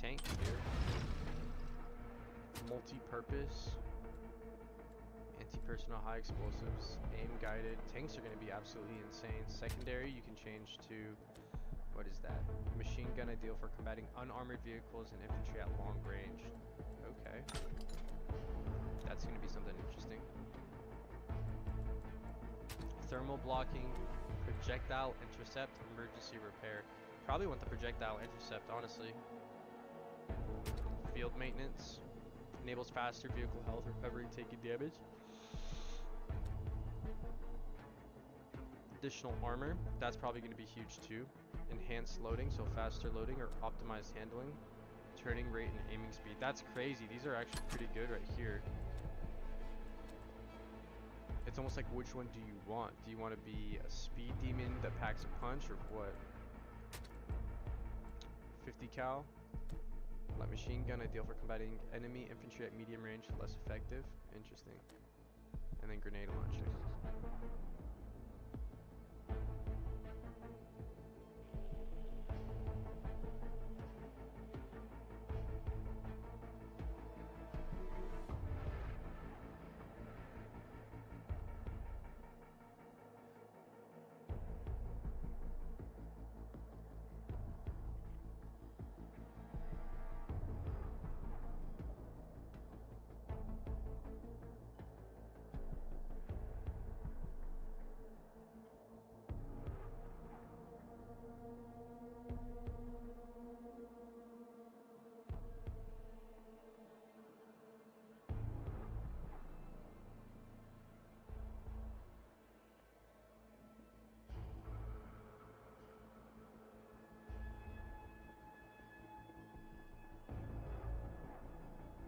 Tank here. Multi-purpose. Anti-personnel high explosives. Aim guided. Tanks are going to be absolutely insane. Secondary, you can change to... What is that? Machine gun ideal for combating unarmored vehicles and infantry at long range. Okay. That's going to be something interesting. Thermal blocking, projectile intercept, emergency repair. Probably want the projectile intercept, honestly. Field maintenance. Enables faster vehicle health recovery taking damage. Additional armor. That's probably going to be huge too. Enhanced loading, so faster loading or optimized handling. Turning rate and aiming speed. That's crazy. These are actually pretty good right here. It's almost like, which one do you want? Do you want to be a speed demon that packs a punch or what? 50 cal. Light machine gun ideal for combating enemy infantry at medium range, less effective. Interesting. And then grenade launcher.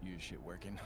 Your shit working?